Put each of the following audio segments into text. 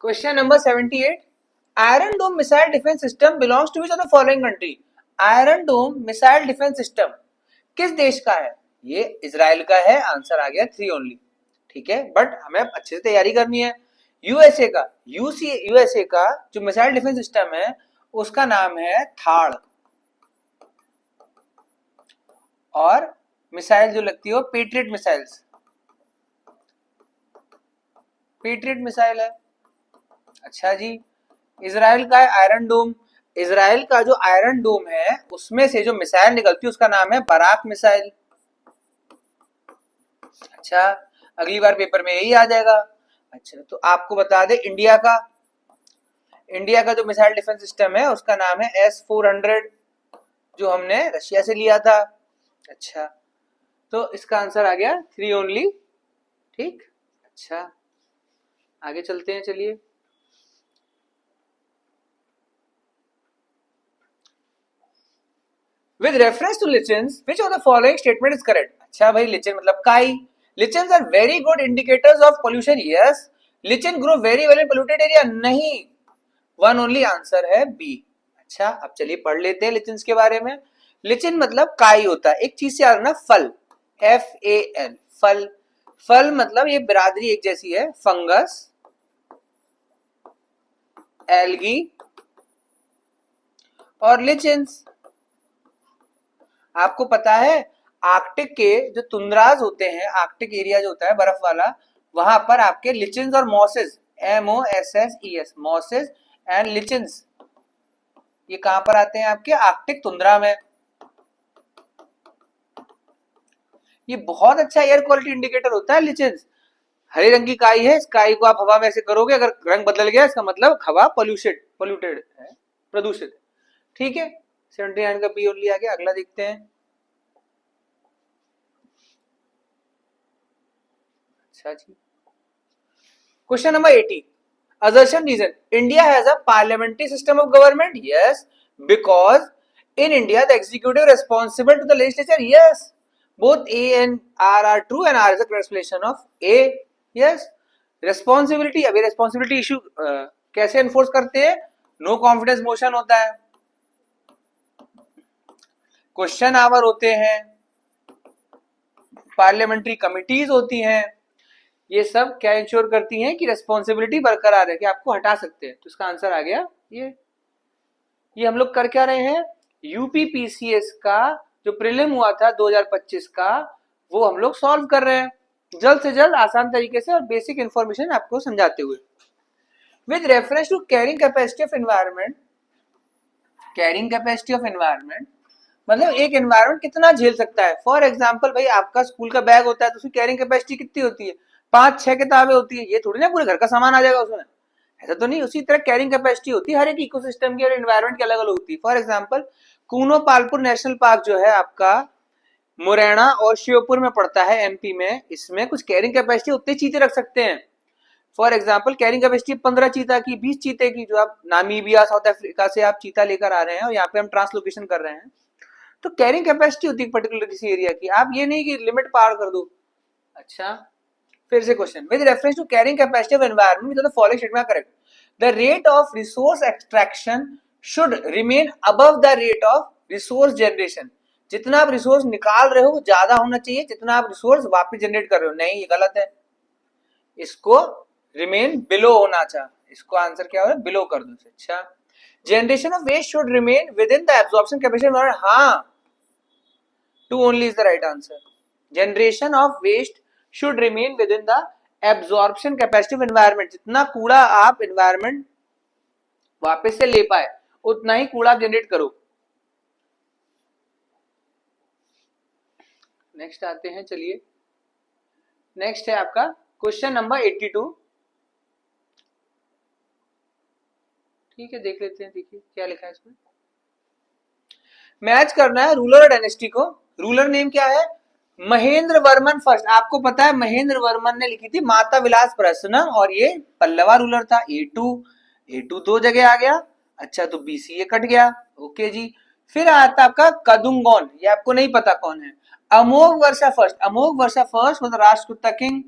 Question number 78, Iron Dome missile defence system belongs to which of the following country. Iron Dome missile defence system किस देश का है? ये Israel का है। आंसर आ गया 3 ओनली। ठीक है, बट हमें अच्छे से तैयारी करनी है। यूएसए का यूएसए का जो मिसाइल डिफेंस सिस्टम है उसका नाम है थाड़, और मिसाइल जो लगती है वो पेट्रियट मिसाइल्स, पेट्रियट मिसाइल है। अच्छा जी, इजराइल का है आयरन डोम। इजराइल का जो आयरन डोम है उसमें से जो मिसाइल निकलती है उसका नाम है बराक मिसाइल। अच्छा, अगली बार पेपर में यही आ जाएगा। अच्छा, तो आपको बता दे इंडिया का जो मिसाइल डिफेंस सिस्टम है उसका नाम है S-400, जो हमने रशिया से लिया था। अच्छा, तो इसका आंसर आ गया 3 ओनली। ठीक, अच्छा आगे चलते हैं। चलिए, with reference to lichens which of the following statement is correct. अच्छा भाई, लिचेन मतलब काई। Lichens are very good indicators of pollution. Yes. Lichen grow very well in polluted area. नहीं, 1 ओनली आंसर है बी। अच्छा, अब चलिए पढ़ लेते हैं लिचेंस के बारे में। लिचेन मतलब काई होता है। एक चीज से आना फल, FAL, फल। फल मतलब ये बिरादरी एक जैसी है, फंगस, एल्गी और लिचेंस। आपको पता है आर्कटिक के जो तुंद्राज होते हैं, आर्कटिक एरिया जो होता है बर्फ वाला, वहां पर आपके लिचेंस और मॉसेस, MOSSES, मॉसेस एंड लिचेंस, ये कहां पर आते हैं? आपके आर्कटिक तुंद्रा में। ये बहुत अच्छा एयर क्वालिटी इंडिकेटर होता है लिचेंस। हरे रंग की काई है, इस काई को आप हवा में ऐसे करोगे, अगर रंग बदल गया इसका मतलब हवा पोल्यूटेड है, प्रदूषित है। ठीक है, 79 का बी ओनली आ गया। अगला देखते हैं। अच्छा जी, question number 80, assertion reason, India has a parliamentary system of government. Yes, because in India the executive responsible to the legislature. Yes, both A and R are true and R is a translation of A. Yes, responsibility, अभी responsibility issue कैसे enforce करते हैं? No confidence motion होता है, question our होते हैं, parliamentary committees होती हैं। ये सब क्या इंश्योर करती हैं कि रेस्पॉन्सिबिलिटी बरकरार है, कि आपको हटा सकते हैं। तो इसका आंसर आ गया ये हम लोग कर क्या रहे हैं? यूपीपीसीएस का जो प्रीलिम हुआ था 2025 का, वो हम लोग सॉल्व कर रहे हैं जल्द से जल्द, आसान तरीके से और बेसिक इंफॉर्मेशन आपको समझाते हुए। With reference to carrying capacity of environment, carrying capacity of environment मतलब एक एनवायरनमेंट कितना झेल सकता है। फॉर एग्जाम्पल भाई, आपका स्कूल का बैग होता है तो उसकी कैरिंग कैपेसिटी कितनी होती है? 5-6 किताबें होती है। ये थोड़ी ना पूरे घर का सामान आ जाएगा उसमें, ऐसा तो नहीं। उसी तरह कैरिंग कैपेसिटी होती है हर एक इकोसिस्टम की और एनवायरनमेंट की अलग अलग होती है। For example, Kuno Palpur national park जो है आपका मुरैना और श्योपुर में पड़ता है, MP में, इसमें कुछ कैरिंग कैपेसिटी उतने चीते रख सकते हैं। फॉर एग्जाम्पल, कैरिंग कैपेसिटी 15 चीता की, 20 चीते की, जो आप नामीबिया साउथ अफ्रीका से आप चीता लेकर आ रहे हैं और यहाँ पे हम ट्रांसलोकेशन कर रहे हैं, तो कैरिंग कैपेसिटी होती है पर्टिकुलर किसी एरिया की। आप ये नहीं कि लिमिट पार कर दो। अच्छा, फिर से question, with reference to carrying capacity of environment with the following statement correct. The rate of resource extraction should remain above the rate of resource generation. जितना आप रिसोर्स निकाल रहे हो वो ज्यादा होना चाहिए जितना आप रिसोर्स वापस जनरेट कर रहे हो। नहीं, ये गलत है, इसको रिमेन बिलो होना चाहिए। इसको आंसर क्या होगा? बिलो कर दो। अच्छा, generation of waste should remain within the absorption capacity. हाँ, 2 only is the right answer. Generation of waste should remain within the absorption capacity of environment. जितना कूड़ा आप environment वापस से ले पाए उतना ही कूड़ा जनरेट करो। नेक्स्ट आते हैं, चलिए नेक्स्ट है आपका क्वेश्चन नंबर 82। ठीक है, देख लेते हैं। देखिए क्या लिखा है इसमें। मैच करना है रूलर और डायनेस्टी को। रूलर नेम क्या है? महेंद्र वर्मन फर्स्ट। आपको पता है महेंद्र वर्मन ने लिखी थी माता विलास प्रसन्न, और ये पल्लवा रूलर था। A2 दो जगह आ गया। अच्छा, तो BCA कट गया। ओके जी, फिर आता आपका कदुंगोन, ये आपको नहीं पता कौन है। अमोघ वर्षा फर्स्ट। अमोघ वर्षा फर्स्ट मतलब राष्ट्रकूट किंग।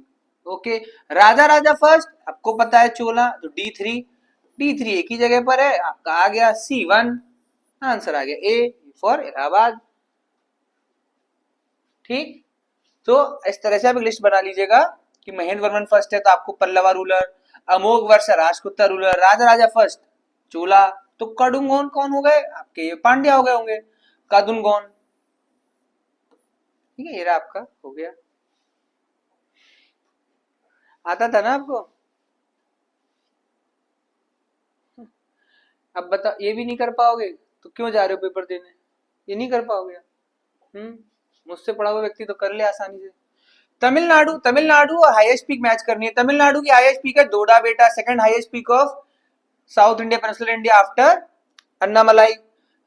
ओके, राजा राजा फर्स्ट आपको पता है चोला, तो D3, D3 एक ही जगह पर है, आपका आ गया C1, आंसर आ गया ए फॉर इलाहाबाद। ठीक, तो इस तरह से आप एक लिस्ट बना लीजिएगा कि महेंद्र वर्मन फर्स्ट है तो आपको पल्लवा रूलर, अमोघ वर्ष राजपुत्र रूलर, राजा राजा फर्स्ट चोला, तो कडुंगोन कौन हो गए आपके, ये पांड्या हो गए होंगे, कादुनगोन। ठीक है, ये रहा आपका हो गया, आता था ना आपको। अब बता, ये भी नहीं कर पाओगे तो क्यों जा रहे हो पेपर देने, ये नहीं कर पाओगे। मुझसे पढ़ा हुआ व्यक्ति तो कर ले आसानी से। तमिलनाडु, तमिलनाडु और हाईएस्ट पीक मैच करनी है। तमिलनाडु की हाईएस्ट पीक है दोडा बेटा, second highest peak of south India, peninsular India after Annamalai.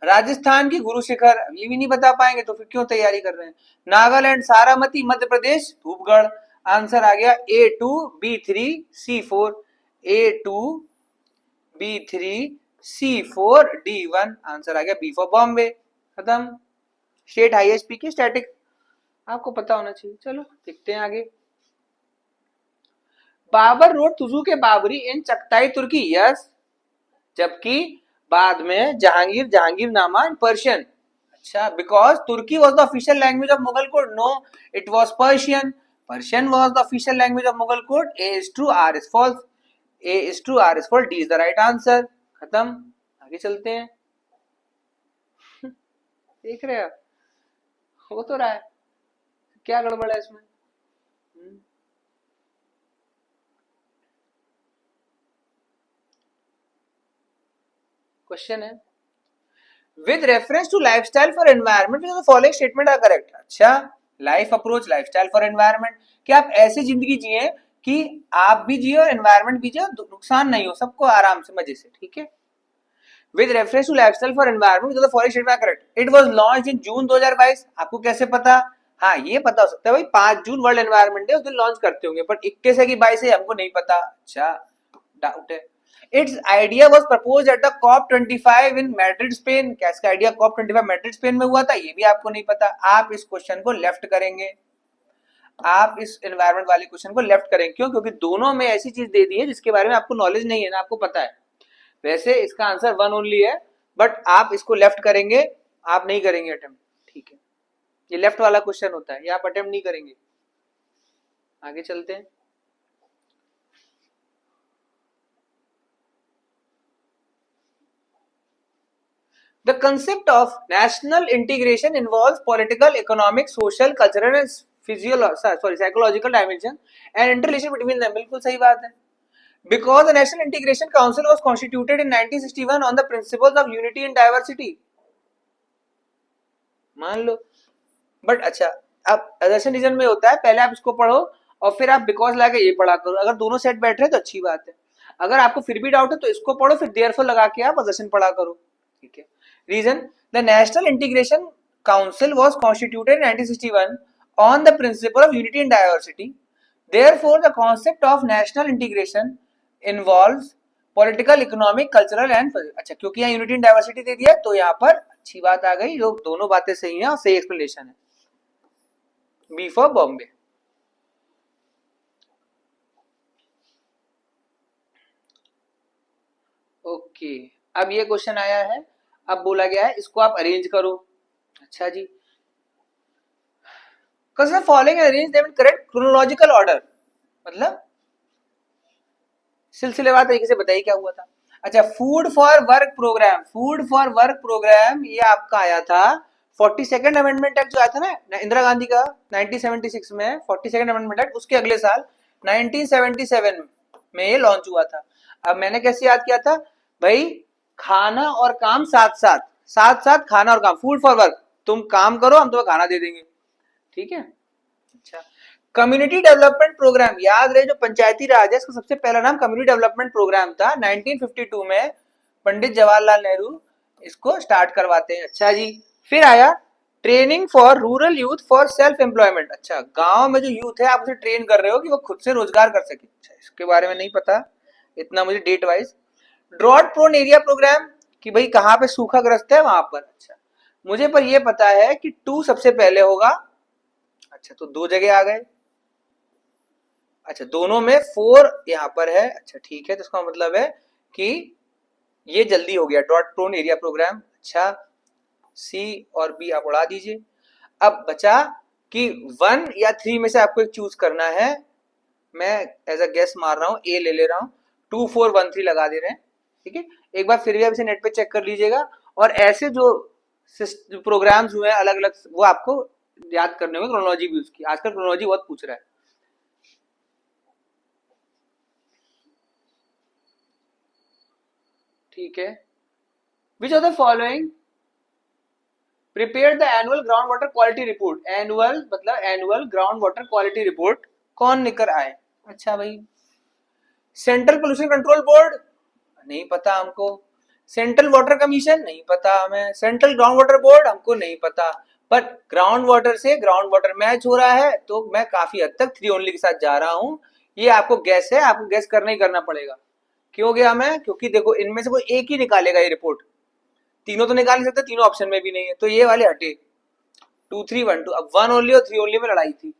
Rajasthan की गुरु शिखर, ये भी नहीं बता पाएंगे तो फिर क्यों तैयारी कर रहे हैं। नागालैंड सारामती, मध्य प्रदेश धूपगढ़, आंसर आ गया A2 B3 C4, A2 B3 C4 D1, answer आ गया B फॉर बॉम्बे। खत्म, स्टेट हाईएस्ट पीक की स्टैटिक आपको पता होना चाहिए। चलो देखते हैं आगे। बाबर रोड तुजू के बाबरी इन चकताई तुर्की, यस, जबकि बाद में Jahangir, Jahangirnama in Persian. अच्छा, because Turki was the official language of Mughal court, no it was Persian, Persian was the official language of Mughal court. A is true, R is false, A is true, R is false, D is the right answer. खत्म, आगे चलते हैं। देख रहे हो हो तो रहा है, क्या गड़बड़ है इसमें। क्वेश्चन है, with reference to lifestyle for environment the following statement are correct. अच्छा, life approach, lifestyle for environment, कि आप ऐसी जिंदगी जिए कि आप भी जिए और एनवायरमेंट भी जिए, नुकसान नहीं हो, सबको आराम से मजे से। ठीक है, with reference to lifestyle for environment the following statement are correct. It was launched in June 2022, आपको कैसे पता। हाँ, ये पता हो सकता है भाई 5 जून वर्ल्ड एनवायरमेंट डे, उस दिन लॉन्च करते होंगे, पर 21 है कि 22 है हमको नहीं पता। अच्छा, डाउट है। It's idea was proposed at the COP25 in Madrid Spain, क्या इसका आइडिया COP25 मैड्रिड स्पेन में हुआ था, ये भी आपको नहीं पता। आप इस क्वेश्चन को लेफ्ट करेंगे, आप इस एनवायरमेंट वाले क्वेश्चन को लेफ्ट करेंगे। क्यों? क्योंकि दोनों में ऐसी चीज दे दी है जिसके बारे में आपको नॉलेज नहीं है ना, आपको पता है। वैसे इसका आंसर 1 ओनली है, बट आप इसको लेफ्ट करेंगे, आप नहीं करेंगे अटेम्प्ट। ठीक है, ये लेफ्ट वाला क्वेश्चन होता है, ये आप अटेम्प्ट नहीं करेंगे। आगे चलते हैं। The concept of national integration involves political, economic, social, cultural and psychological dimension and interrelation between them. बिल्कुल सही बात है। Because the National Integration Council was constituted in 1961 on the principles of unity and diversity. मान लो, but अच्छा, अब अदर्शन reason में होता है, पहले आप इसको पढ़ो और फिर आप बिकॉज लाके ये पढ़ा करो। अगर दोनों सेट बैठ रहे तो अच्छी बात है, अगर आपको फिर भी डाउट है तो इसको पढ़ो, फिर देयरफॉर लगा के आप अदर्शन पढ़ा करो। ठीक है, reason, the National Integration Council was constituted in 1961 on the principle of unity and diversity. Therefore, the concept of national integration involves political, economic, cultural and अच्छा, क्योंकि यहाँ यूनिटी एंड डाइवर्सिटी दे दिया तो यहाँ पर अच्छी बात आ गई, जो दोनों बातें सही हैं और सही एक्सप्लेनेशन है। B for Bombay. ओके, अब ये क्वेश्चन आया है, अब बोला गया है इसको आप अरेंज करो। अच्छा जी, following arrange them in correct chronological order, मतलब सिलसिलेवार तरीके से बताइए क्या हुआ था। अच्छा, food for work program, food for work program ये आपका आया था 42nd अमेंडमेंट एक्ट जो आया था ना इंदिरा गांधी का 1976 में, 42nd अमेंडमेंट एक्ट, उसके अगले साल 1977 में ये लॉन्च हुआ था। अब मैंने कैसे याद किया था भाई, खाना और काम साथ साथ, साथ साथ खाना और काम, फूड फॉर वर्क, तुम काम करो हम तुम्हें खाना दे देंगे। ठीक है, अच्छा, कम्युनिटी डेवलपमेंट प्रोग्राम, याद रहे जो पंचायती राज है इसका सबसे पहला नाम कम्युनिटी डेवलपमेंट प्रोग्राम था। 1952 में पंडित जवाहरलाल नेहरू इसको स्टार्ट करवाते हैं। अच्छा जी, फिर आया training for rural youth for self employment. अच्छा, गांव में जो यूथ है आप उसे ट्रेन कर रहे हो कि वो खुद से रोजगार कर सके। अच्छा, इसके बारे में नहीं पता इतना मुझे date wise. Drought prone area programme, कि भाई कहाँ पे सूखा ग्रस्त है वहां पर। अच्छा, मुझे पर यह पता है कि 2 सबसे पहले होगा। अच्छा, तो 2 जगह आ गए। अच्छा दोनों में 4 यहाँ पर है, अच्छा ठीक है, तो इसका मतलब है कि ये जल्दी हो गया डॉट प्रोन एरिया प्रोग्राम। अच्छा सी और बी आप उड़ा दीजिए। अब बचा कि 1 या 3 में से आपको एक चूज करना है। मैं एज अ गेस मार रहा हूँ, ए ले ले रहा हूँ, 2 4 1 3 लगा दे रहे हैं, ठीक है। एक बार फिर भी आप इसे नेट पे चेक कर लीजिएगा, और ऐसे जो प्रोग्राम्स हुए हैं अलग अलग वो आपको याद करने होंगे, क्रोनोलॉजी भी उसकी, आजकल क्रोनोलॉजी बहुत पूछ रहा है। ठीक है, which of the following prepare the annual ground water quality report, annual मतलब annual ground water quality report कौन लेकर आए? अच्छा भाई, सेंट्रल पोल्यूशन कंट्रोल बोर्ड, नहीं पता हमको। सेंट्रल वाटर कमीशन, नहीं पता हमें। सेंट्रल ग्राउंड वाटर बोर्ड, हमको नहीं पता। पर ग्राउंड वाटर से ग्राउंड वाटर मैच हो रहा है, तो मैं काफी हद तक 3 ओनली के साथ जा रहा हूं। ये आपको गैस है, आपको गैस करना ही करना पड़ेगा। क्यों गया मैं? क्योंकि देखो इनमें से कोई एक ही निकालेगा ये रिपोर्ट, तीनों तो निकाल नहीं सकते, तीनों ऑप्शन में भी नहीं है, तो ये वाले हटे। 2 3 1 2, अब 1 ओनली और 3 ओनली में लड़ाई थी,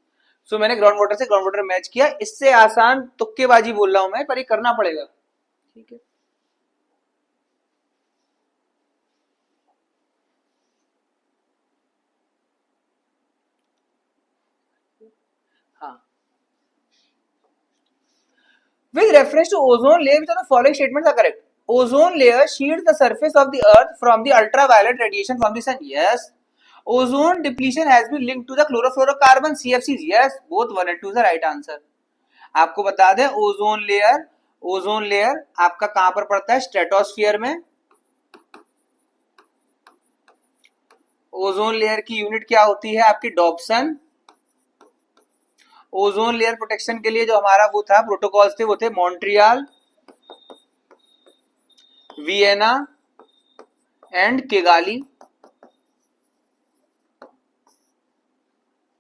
सो मैंने ग्राउंड वाटर से ग्राउंड वाटर मैच किया। इससे आसान तुक्केबाजी बोल रहा हूं मैं, पर ये करना पड़ेगा, ठीक है। हाँ, with reference to ozone layer, which of the following statements are correct? Ozone layer shields the surface of the earth from the ultraviolet radiation from the sun. Yes. Ozone depletion has been linked to the chlorofluorocarbon CFCs. Yes. Both 1 and 2 is the right answer. आपको बता दें ozone layer आपका कहां पर पड़ता है? Stratosphere में। Ozone layer की यूनिट क्या होती है आपकी? डॉप्सन। ओजोन लेयर प्रोटेक्शन के लिए जो हमारा वो था प्रोटोकॉल्स थे, वो थे मॉन्ट्रियल, वियना एंड किगाली।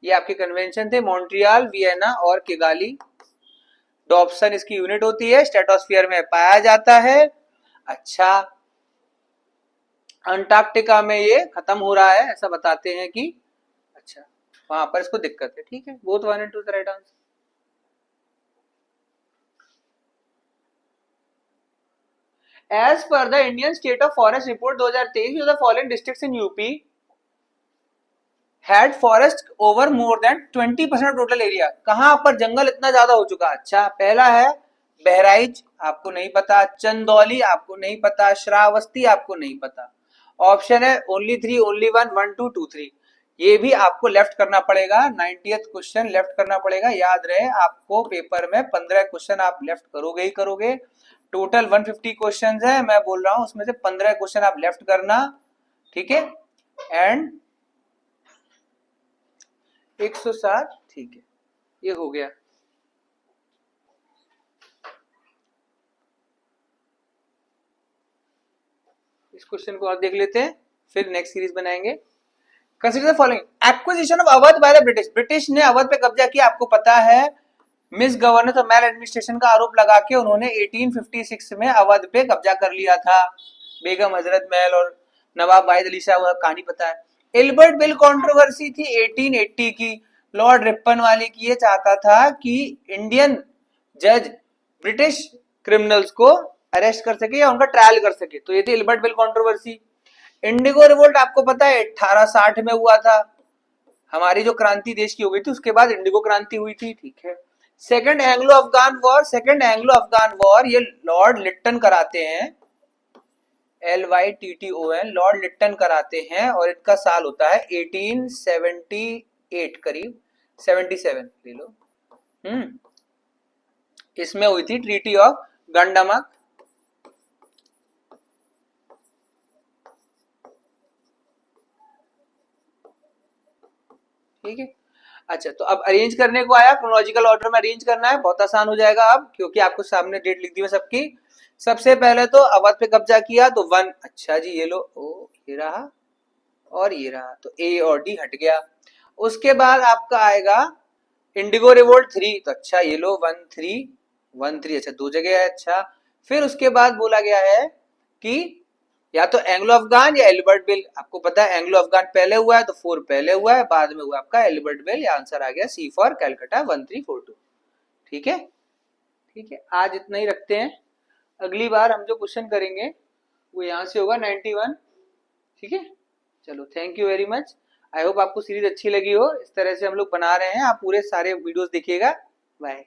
ये आपके कन्वेंशन थे, मॉन्ट्रियल, वियना और किगाली। डॉप्सन इसकी यूनिट होती है, स्ट्रेटोस्फियर में पाया जाता है। अच्छा, अंटार्कटिका में ये खत्म हो रहा है ऐसा बताते हैं कि, अच्छा वहां पर इसको दिक्कत है, ठीक है। Both 1 and 2 the right answer. As per the Indian State of Forest Report 2023, the following districts in UP had forest over more than 20% of total area। कहां पर जंगल इतना ज्यादा हो चुका? अच्छा, पहला है बहराइच, आपको नहीं पता। चंदौली आपको नहीं पता। श्रावस्ती आपको नहीं पता। ऑप्शन है ओनली 3, ओनली 1, 1 2 2 3। ये भी आपको लेफ्ट करना पड़ेगा, 90th क्वेश्चन लेफ्ट करना पड़ेगा। याद रहे आपको पेपर में 15 क्वेश्चन आप लेफ्ट करोगे ही करोगे। टोटल 150 क्वेश्चन है, मैं बोल रहा हूं उसमें से 15 क्वेश्चन आप लेफ्ट करना, ठीक है। एंड 107, ठीक है, ये हो गया। इस क्वेश्चन को और देख लेते हैं, फिर नेक्स्ट सीरीज बनाएंगे। Consider the following, acquisition of Awadh by the British. British ने अवध पे कब्जा किया, आपको पता है। मिस गवर्नेंस और मैल एडमिनिस्ट्रेशन का आरोप लगा के उन्होंने 1856 में अवध पे कब्जा कर लिया था। बेगम हजरत महल और नवाब वाहिद अली शाह, वह कहानी पता है। एल्बर्ट बिल कंट्रोवर्सी थी 1880 की, लॉर्ड रिपन वाले की। ये चाहता था कि इंडियन जज ब्रिटिश क्रिमिनल्स को अरेस्ट कर सके या उनका ट्रायल कर सके, तो ये थी Albert bill controversy. Indigo revolt आपको पता है 1860 में हुआ था, हमारी जो क्रांति देश की हो गई थी उसके बाद इंडिगो क्रांति हुई थी, ठीक है। Second Anglo Afghan war, second Anglo Afghan war ये लॉर्ड लिट्टन कराते हैं, LYTTON, लॉर्ड लिट्टन कराते हैं, और इनका साल होता है 1878 करीब 77 ले लो। इसमें हुई थी ट्रीटी ऑफ गंडमक। ठीक है, अच्छा तो अब अरेंज करने को आया, क्रोनोलॉजिकल ऑर्डर में अरेंज करना है, बहुत आसान हो जाएगा अब, क्योंकि आपको सामने डेट लिख दी है सबकी। सबसे पहले तो अवध पे कब्जा किया तो 1, अच्छा जी ये लो, ओ ये रहा और ये रहा, तो ए और डी हट गया। उसके बाद आपका आएगा इंडिगो रिवोल्ट 3, तो अच्छा ये लो 1 3 1 3, अच्छा 2 जगह है, अच्छा। फिर उसके बाद बोला गया है कि या तो एंग्लो अफगान या एल्बर्ट बिल। आपको पता है एंग्लो अफगान पहले हुआ है तो 4 पहले हुआ है, बाद में हुआ आपका एल्बर्ट बिल। आंसर आ गया सी फॉर कैलकाटा 1342, ठीक है, ठीक है, आज इतना ही रखते हैं। अगली बार हम जो क्वेश्चन करेंगे वो यहाँ से होगा 91। ठीक है, चलो thank you very much. I hope आपको सीरीज अच्छी लगी हो। इस तरह से हम लोग बना रहे हैं, आप पूरे सारे वीडियोस देखिएगा। बाय।